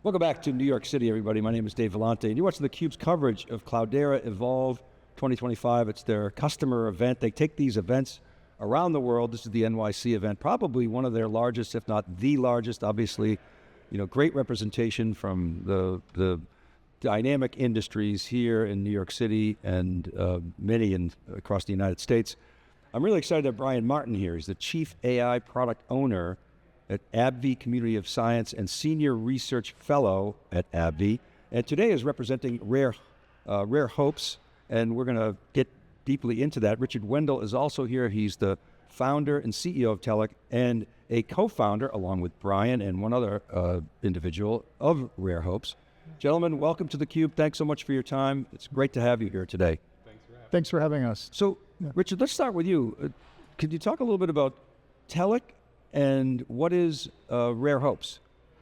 Welcome back to New York City, everybody. My name is Dave Vellante, and you're watching theCUBE's coverage of Cloudera EVOLVE 2025. It's their customer event. They take these events around the world. This is the NYC event, probably one of their largest, if not the largest. Obviously, great representation from the dynamic industries here in New York City and many across the United States. I'm really excited to have Brian Martin here. He's the Chief AI Product Owner at AbbVie Community of Science and Senior Research Fellow at AbbVie. And today is representing Rare Hopes, and we're going to get deeply into that. Richard Wendell is also here. He's the founder and CEO of Tellic and a co-founder, along with Brian and one other individual, of Rare Hopes. Gentlemen, welcome to theCUBE. Thanks so much for your time. It's great to have you here today. Thanks for having us. So, Richard, let's start with you. Could you talk a little bit about Tellic and what is Rare Hopes?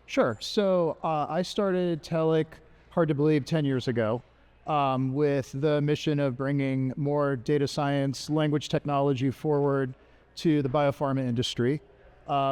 Sure. So I started Tellic, hard to believe, 10 years ago with the mission of bringing more data science, language technology forward to the biopharma industry.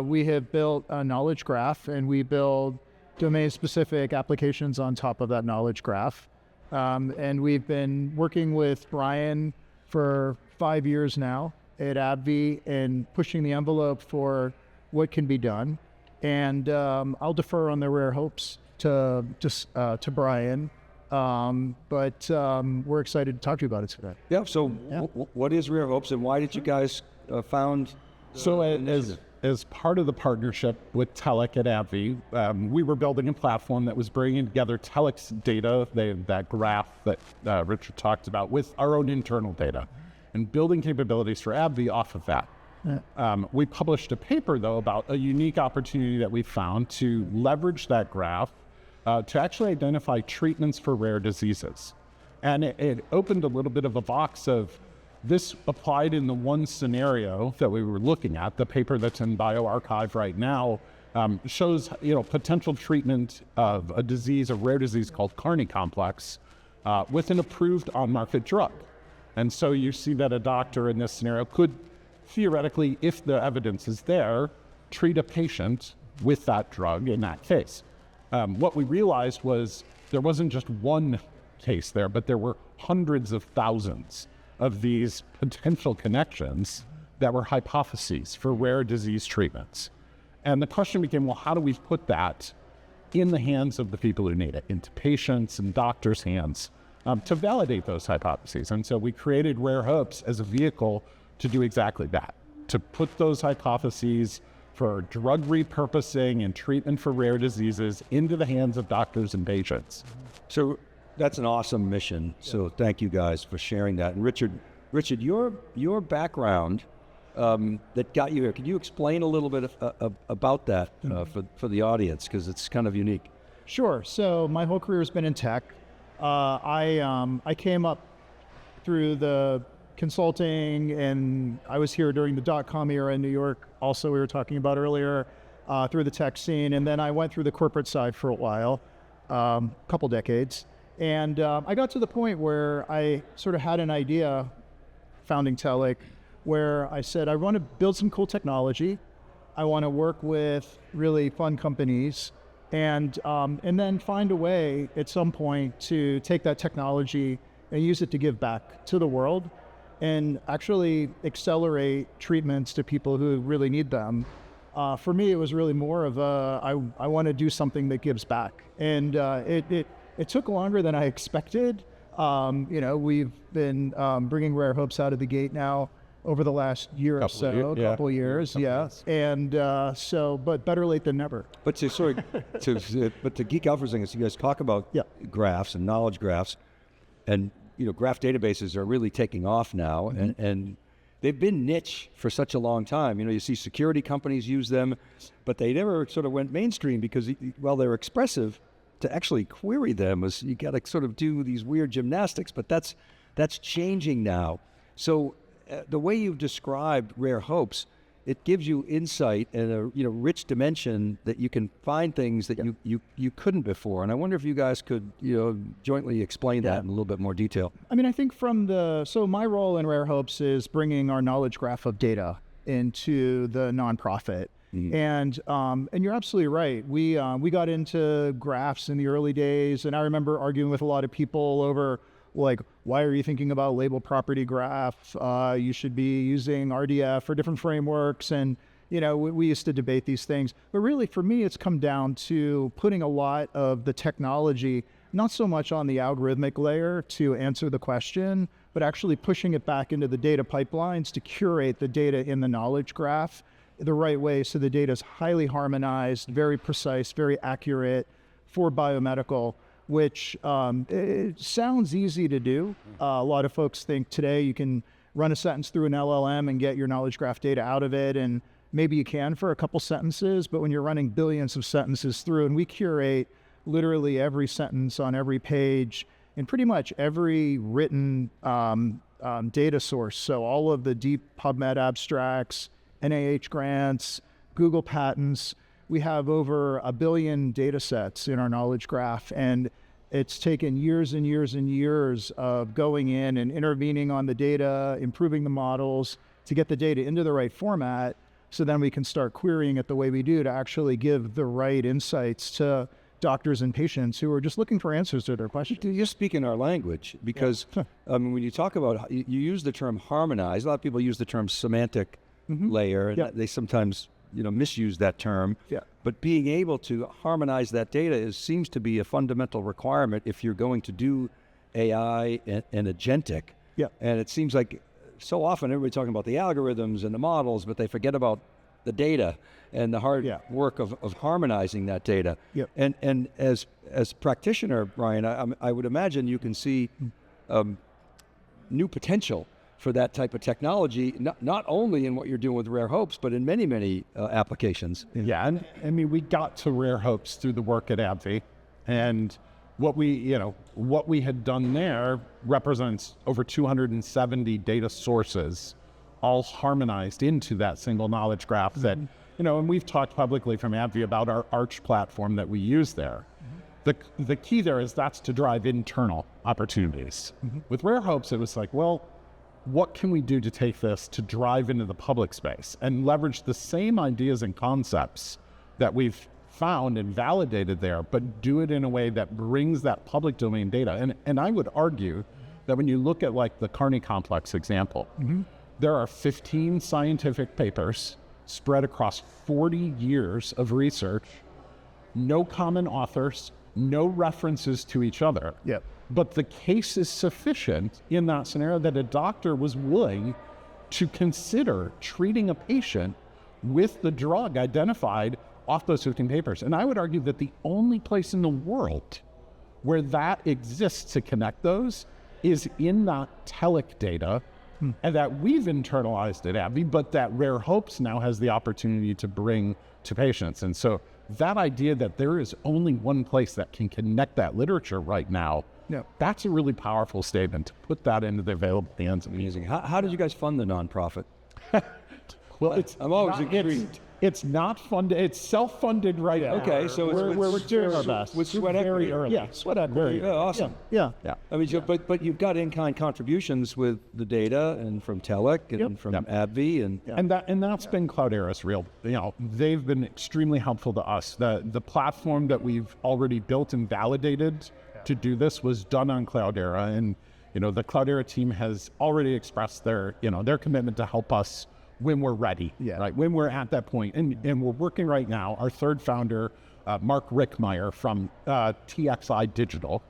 We have built a knowledge graph, and we build domain-specific applications on top of that knowledge graph. And we've been working with Brian for 5 years now at AbbVie and pushing the envelope for what can be done. And I'll defer on the Rare Hopes to Brian, but we're excited to talk to you about it today. Yeah, so what is Rare Hopes, and why did you guys found So as part of the partnership with Tellic at AbbVie, we were building a platform that was bringing together Tellic's data, that graph that Richard talked about, with our own internal data, and building capabilities for AbbVie off of that. We published a paper, though, about a unique opportunity that we found to leverage that graph to actually identify treatments for rare diseases. And it opened a little bit of a box of this applied in the one scenario that we were looking at. The paper that's in bioRxiv right now shows potential treatment of a rare disease called Carney complex with an approved on-market drug. And so you see that a doctor in this scenario could theoretically, if the evidence is there, treat a patient with that drug in that case. What we realized was there wasn't just one case there, but there were hundreds of thousands of these potential connections that were hypotheses for rare disease treatments. And the question became, well, how do we put that in the hands of the people who need it, into patients and doctors' hands, to validate those hypotheses? And so we created Rare Hopes as a vehicle to do exactly that, to put those hypotheses for drug repurposing and treatment for rare diseases into the hands of doctors and patients. So that's an awesome mission. So thank you guys for sharing that. And Richard, your background that got you here, could you explain a little bit about that for the audience, because it's kind of unique? Sure. So my whole career has been in tech. I came up through the consulting, and I was here during the dot-com era in New York. Also, we were talking about earlier, through the tech scene. And then I went through the corporate side for a while, couple decades. And I got to the point where I sort of had an idea, founding Tellic, where I said, I want to build some cool technology. I want to work with really fun companies, and then find a way at some point to take that technology and use it to give back to the world and actually accelerate treatments to people who really need them. For me, it was really more of I want to do something that gives back. And it took longer than I expected. We've been bringing Rare Hopes out of the gate now over the last year or so, couple years, yeah. And but better late than never. But to geek out for a second, so you guys talk about graphs and knowledge graphs, and graph databases are really taking off now, and they've been niche for such a long time. You see security companies use them, but they never sort of went mainstream because while they're expressive, to actually query them is you got to sort of do these weird gymnastics. But that's changing now. So the way you've described Rare Hopes, it gives you insight and a rich dimension that you can find things that you couldn't before. And I wonder if you guys could jointly explain that in a little bit more detail. I mean, I think so my role in Rare Hopes is bringing our knowledge graph of data into the nonprofit. And you're absolutely right. We got into graphs in the early days, and I remember arguing with a lot of people over, like, why are you thinking about label property graph? You should be using RDF or different frameworks. And, you know, we used to debate these things. But really, for me, it's come down to putting a lot of the technology, not so much on the algorithmic layer to answer the question, but actually pushing it back into the data pipelines to curate the data in the knowledge graph the right way, so the data is highly harmonized, very precise, very accurate for biomedical, which it sounds easy to do. A lot of folks think today you can run a sentence through an LLM and get your knowledge graph data out of it, and maybe you can for a couple sentences, but when you're running billions of sentences through, and we curate literally every sentence on every page in pretty much every written data source, so all of the deep PubMed abstracts, NIH grants, Google patents. We have over 1 billion data sets in our knowledge graph, and it's taken years and years and years of going in and intervening on the data, improving the models to get the data into the right format, so then we can start querying it the way we do to actually give the right insights to doctors and patients who are just looking for answers to their questions. You're speaking our language, because when you talk about, you use the term harmonized, a lot of people use the term semantic layer, and they sometimes, you know, misuse that term. But being able to harmonize that data seems to be a fundamental requirement if you're going to do AI and agentic. And it seems like so often everybody's talking about the algorithms and the models, but they forget about the data and the hard work of harmonizing that data. And as practitioner, Brian, I would imagine you can see new potential for that type of technology, not only in what you're doing with Rare Hopes, but in many, many applications. And I mean, we got to Rare Hopes through the work at AbbVie, and what we had done there represents over 270 data sources, all harmonized into that single knowledge graph that, you know, and we've talked publicly from AbbVie about our Arch platform that we use there. The key there is that's to drive internal opportunities. With Rare Hopes, it was like, well, what can we do to take this to drive into the public space and leverage the same ideas and concepts that we've found and validated there, but do it in a way that brings that public domain data. And I would argue that when you look at, like, the Carney complex example, there are 15 scientific papers spread across 40 years of research, no common authors, no references to each other. But the case is sufficient in that scenario that a doctor was willing to consider treating a patient with the drug identified off those 15 papers. And I would argue that the only place in the world where that exists to connect those is in that Tellic data, and that we've internalized at AbbVie, but that Rare Hopes now has the opportunity to bring to patients. And so that idea that there is only one place that can connect that literature right now, that's a really powerful statement to put that into the available hands. Amazing. How did you guys fund the nonprofit? Well, I'm always intrigued. It's not funded. It's self-funded right now. Okay, so we're doing our best. With sweat equity. Very early. Sweat equity. Awesome. I mean, but you've got in-kind contributions with the data and from Tellic and from AbbVie and that's been Cloudera's real. You know, they've been extremely helpful to us. The platform that we've already built and validated to do this was done on Cloudera, and you know, the Cloudera team has already expressed their commitment to help us when we're ready, right? When we're at that point. And we're working right now, our third founder, Mark Rickmeyer from TXI Digital,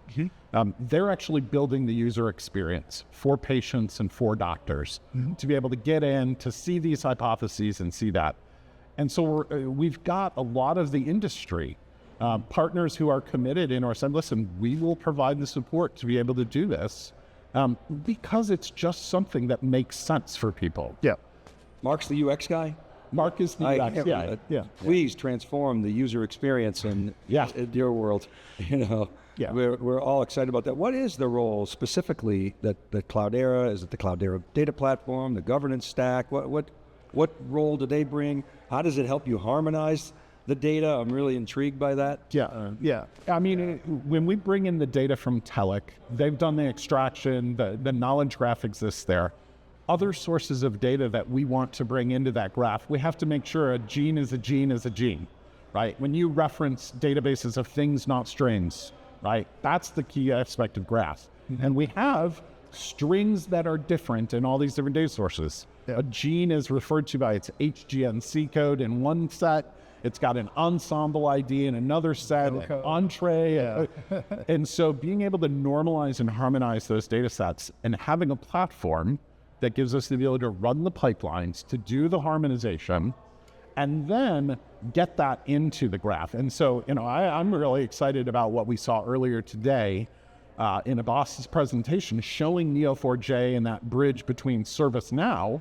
they're actually building the user experience for patients and for doctors to be able to get in, to see these hypotheses and see that. And so we've got a lot of the industry partners who are committed in our saying, listen, we will provide the support to be able to do this because it's just something that makes sense for people. Mark's the UX guy? Mark is the UX guy. Please transform the user experience in your world. You know, we're all excited about that. What is the role specifically that Cloudera, is it the Cloudera data platform, the governance stack? What role do they bring? How does it help you harmonize the data? I'm really intrigued by that. I mean, when we bring in the data from Tellic, they've done the extraction, the knowledge graph exists there. other sources of data that we want to bring into that graph, we have to make sure a gene is a gene is a gene, right? When you reference databases of things, not strings, right? That's the key aspect of graphs. And we have strings that are different in all these different data sources. A gene is referred to by its HGNC code in one set. It's got an ensemble ID in another set, entree. And so being able to normalize and harmonize those data sets and having a platform that gives us the ability to run the pipelines, to do the harmonization, and then get that into the graph. And so, I'm really excited about what we saw earlier today in Abbas's presentation showing Neo4j and that bridge between ServiceNow,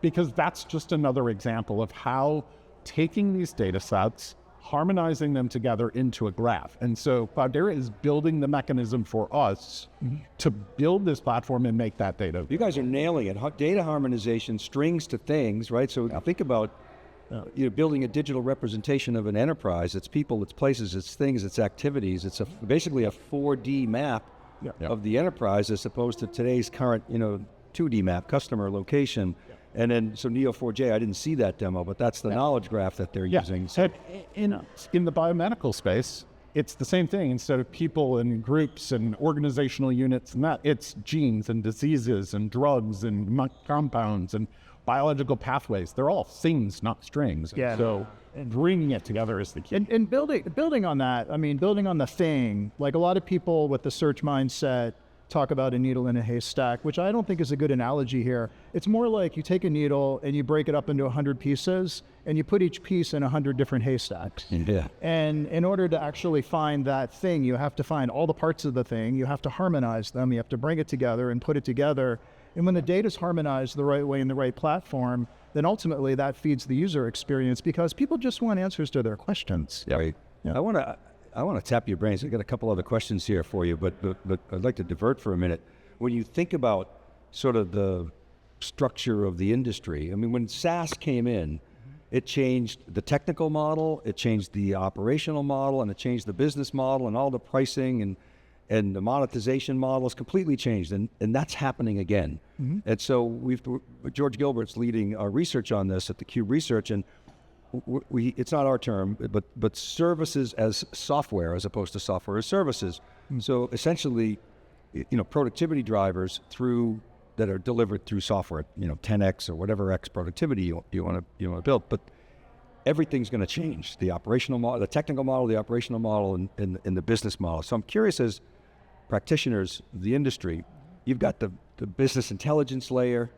because that's just another example of how taking these data sets, harmonizing them together into a graph. And so Cloudera is building the mechanism for us to build this platform and make that data. You guys are nailing it. Data harmonization, strings to things, right? So think about building a digital representation of an enterprise. It's people, it's places, it's things, it's activities. It's basically a 4D map of the enterprise as opposed to today's current, 2D map, customer location. And then, so Neo4j, I didn't see that demo, but that's the knowledge graph that they're using. So in the biomedical space, it's the same thing. Instead of people and groups and organizational units and that, it's genes and diseases and drugs and compounds and biological pathways. They're all things, not strings. Yeah. So bringing it together is the key. And building on that, building on the thing, like a lot of people with the search mindset talk about a needle in a haystack, which I don't think is a good analogy here. It's more like you take a needle and you break it up into 100 pieces and you put each piece in 100 different haystacks. Yeah. And in order to actually find that thing, you have to find all the parts of the thing, you have to harmonize them, you have to bring it together and put it together. And when the data is harmonized the right way in the right platform, then ultimately that feeds the user experience because people just want answers to their questions. Yeah. Right. Yeah. I want to tap your brains. I've got a couple other questions here for you, but I'd like to divert for a minute. When you think about sort of the structure of the industry, when SaaS came in, it changed the technical model, it changed the operational model, and it changed the business model, and all the pricing and the monetization models completely changed, and that's happening again. And so George Gilbert's leading our research on this at theCUBE Research, and it's not our term, but services as software as opposed to software as services. So essentially, productivity drivers that are delivered through software, 10x or whatever X productivity you want to build. But everything's going to change: the operational model, the technical model, the operational model, and the business model. So I'm curious, as practitioners of the industry, you've got the business intelligence layer,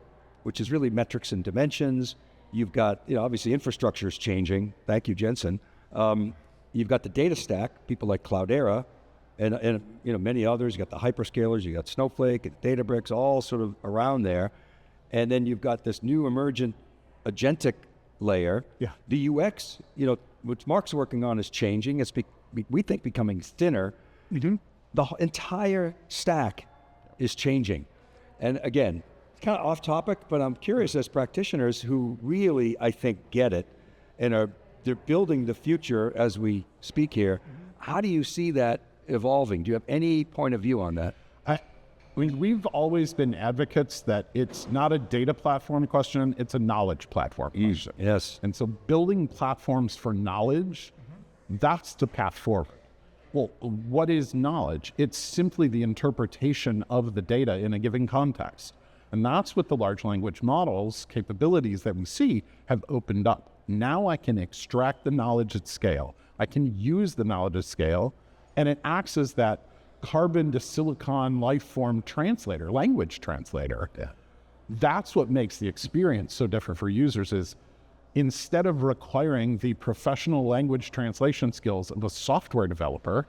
which is really metrics and dimensions. You've got, obviously infrastructure is changing. Thank you, Jensen. You've got the data stack, people like Cloudera, and many others. You got the hyperscalers, you got Snowflake and Databricks, all sort of around there. And then you've got this new emergent agentic layer. Yeah. The UX, which Mark's working on, is changing. It's we think becoming thinner. The entire stack is changing. And again, kind of off topic, but I'm curious, as practitioners who really, I think, get it and they're building the future as we speak here, how do you see that evolving? Do you have any point of view on that? We've always been advocates that it's not a data platform question, it's a knowledge platform question. Yes. And so building platforms for knowledge, that's the path forward. Well, what is knowledge? It's simply the interpretation of the data in a given context. And that's what the large language models capabilities that we see have opened up. Now I can extract the knowledge at scale. I can use the knowledge at scale, and it acts as that carbon to silicon life form translator, language translator. Yeah. That's what makes the experience so different for users is instead of requiring the professional language translation skills of a software developer,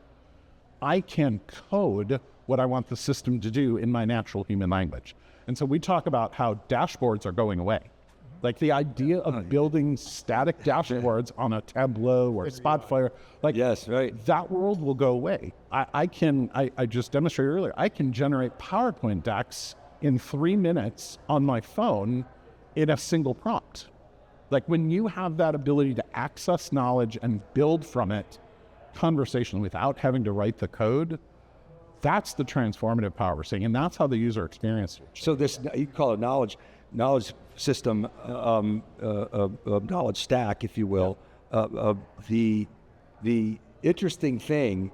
I can code what I want the system to do in my natural human language. And so we talk about how dashboards are going away. Like the idea of building static dashboards on a Tableau or Spotfire, yes, right. That world will go away. I just demonstrated earlier, I can generate PowerPoint decks in 3 minutes on my phone in a single prompt. Like when you have that ability to access knowledge and build from it conversationally without having to write the code, that's the transformative power we're seeing, and that's how the user experience. So this, you call it knowledge. knowledge system, knowledge stack, if you will. The interesting thing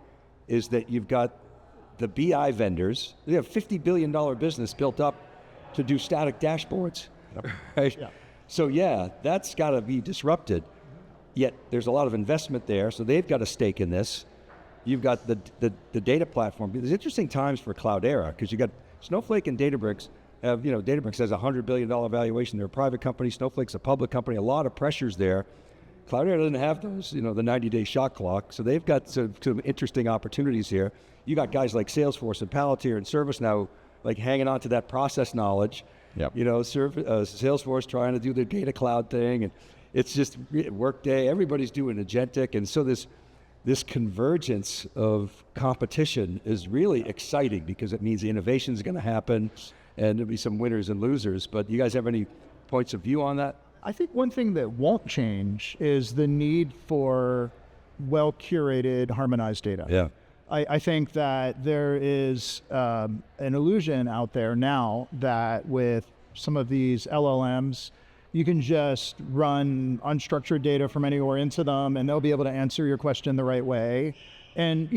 is that you've got the BI vendors. They have $50 billion business built up to do static dashboards, right? Yeah. So yeah, that's got to be disrupted. Yet there's a lot of investment there, so they've got a stake in this. You've got the data platform. There's interesting times for Cloudera because you got Snowflake and Databricks. Databricks has a $100 billion valuation. They're a private company. Snowflake's a public company. A lot of pressures there. Cloudera doesn't have those, the 90-day shot clock. So they've got some interesting opportunities here. You got guys like Salesforce and Palantir and ServiceNow like hanging on to that process knowledge. Yep. Salesforce trying to do the data cloud thing, and it's just Workday. Everybody's doing agentic, and so this convergence of competition is really exciting because it means the innovation is going to happen, and there'll be some winners and losers. But you guys have any points of view on that? I think one thing that won't change is the need for well-curated, harmonized data. Yeah. I think that there is an illusion out there now that with some of these LLMs, you can just run unstructured data from anywhere into them and they'll be able to answer your question the right way. And,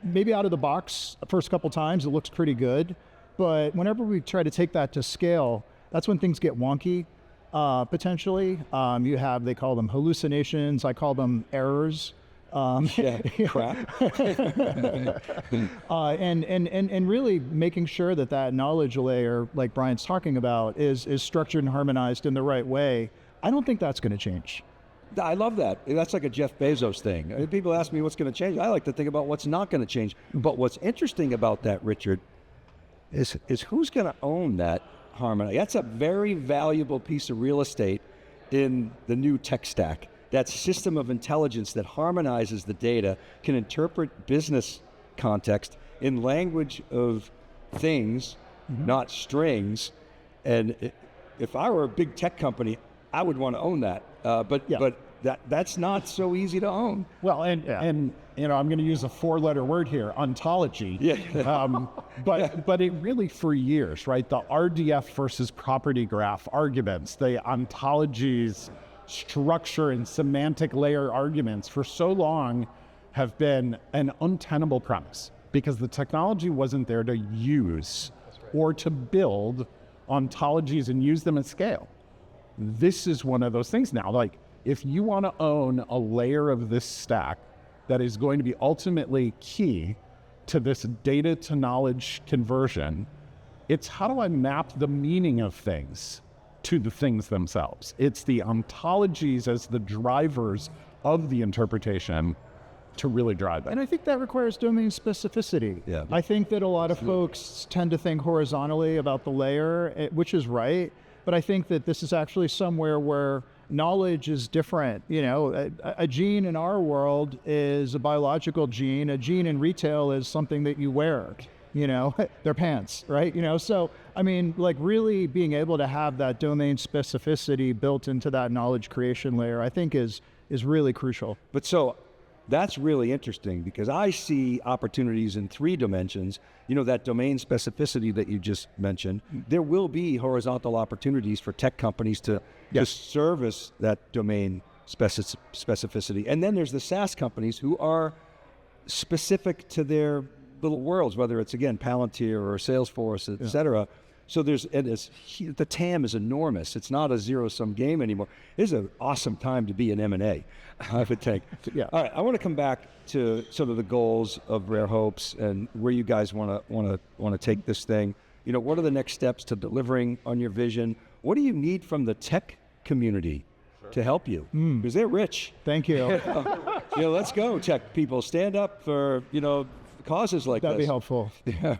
maybe out of the box, the first couple times, it looks pretty good. But whenever we try to take that to scale, that's when things get wonky, potentially. They call them hallucinations. I call them errors. Crap. And really making sure that knowledge layer, like Brian's talking about, is structured and harmonized in the right way. I don't think that's going to change. I love that. That's like a Jeff Bezos thing. People ask me what's going to change. I like to think about what's not going to change. But what's interesting about that, Richard, is who's going to own that harmony. That's a very valuable piece of real estate in the new tech stack. That system of intelligence that harmonizes the data, can interpret business context in language of things, not strings. And if I were a big tech company, I would want to own that. But that's not so easy to own. Well, and I'm going to use a 4-letter word here, ontology. Yeah. But it really, for years, right? The RDF versus property graph arguments, the ontologies, structure and semantic layer arguments for so long have been an untenable premise because the technology wasn't there to use or to build ontologies and use them at scale. This is one of those things now. Like, if you want to own a layer of this stack that is going to be ultimately key to this data to knowledge conversion, it's how do I map the meaning of things to the things themselves. It's the ontologies as the drivers of the interpretation to really drive that. And I think that requires domain specificity. Yeah. I think that a lot of folks tend to think horizontally about the layer, which is right, but I think that this is actually somewhere where knowledge is different. A gene in our world is a biological gene. A gene in retail is something that you wear. Their pants, right? So, really being able to have that domain specificity built into that knowledge creation layer, I think is really crucial. But so that's really interesting because I see opportunities in 3 dimensions. That domain specificity that you just mentioned, there will be horizontal opportunities for tech companies to service that domain specificity. And then there's the SaaS companies who are specific to their little worlds, whether it's, again, Palantir or Salesforce, et cetera. So the TAM is enormous. It's not a zero-sum game anymore. It's an awesome time to be an M&A, I would think. Yeah. All right, I want to come back to sort of the goals of Rare Hopes and where you guys want to take this thing. What are the next steps to delivering on your vision? What do you need from the tech community to help you? Because they're rich. Thank you. Let's go, tech people. Stand up for causes like That'd this. be helpful.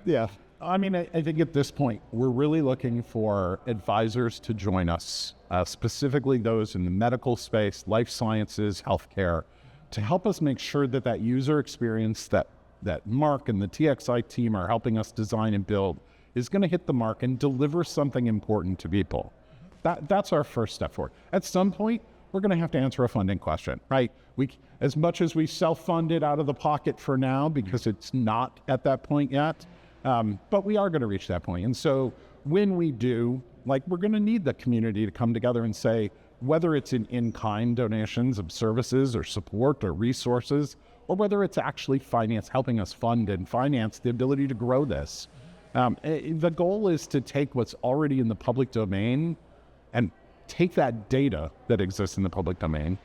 Yeah. I think at this point, we're really looking for advisors to join us, specifically those in the medical space, life sciences, healthcare, to help us make sure that user experience that Mark and the TXI team are helping us design and build is going to hit the mark and deliver something important to people. That's our first step forward. At some point, we're going to have to answer a funding question, right? As much as we self-fund it out of the pocket for now, because it's not at that point yet, but we are going to reach that point. And so when we do, Like, we're going to need the community to come together and say, whether it's in-kind donations of services or support or resources, or whether it's actually helping us fund and finance the ability to grow this. The goal is to take what's already in the public domain and take that data that exists in the public domain,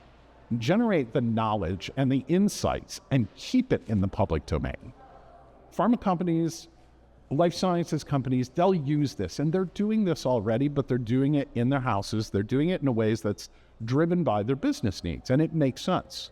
generate the knowledge and the insights, and keep it in the public domain. Pharma companies, life sciences companies, they'll use this, and they're doing this already, but they're doing it in their houses. They're doing it in a ways that's driven by their business needs, and it makes sense.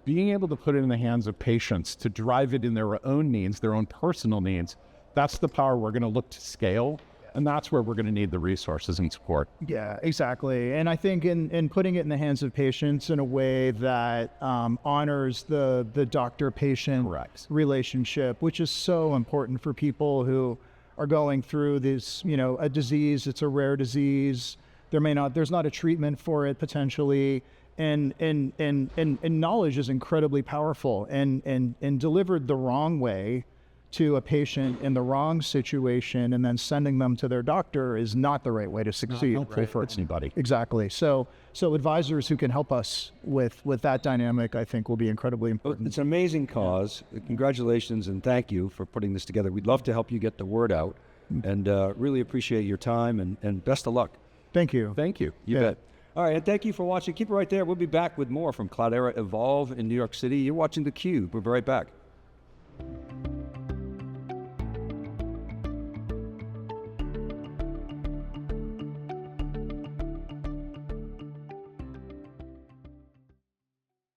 Being able to put it in the hands of patients to drive it in their own needs, their own personal needs, that's the power we're going to look to scale, and that's where we're going to need the resources and support. Yeah, exactly. And I think in putting it in the hands of patients in a way that honors the doctor-patient relationship, which is so important for people who are going through this, a disease. It's a rare disease. There's not a treatment for it potentially. And knowledge is incredibly powerful, and delivered the wrong way to a patient in the wrong situation and then sending them to their doctor is not the right way to succeed. Not helpful for anybody. Exactly. So advisors who can help us with that dynamic, I think, will be incredibly important. It's an amazing cause. Congratulations and thank you for putting this together. We'd love to help you get the word out, and really appreciate your time, and best of luck. Thank you. Thank you. You bet. All right, and thank you for watching. Keep it right there. We'll be back with more from Cloudera Evolve in New York City. You're watching theCUBE. We'll be right back.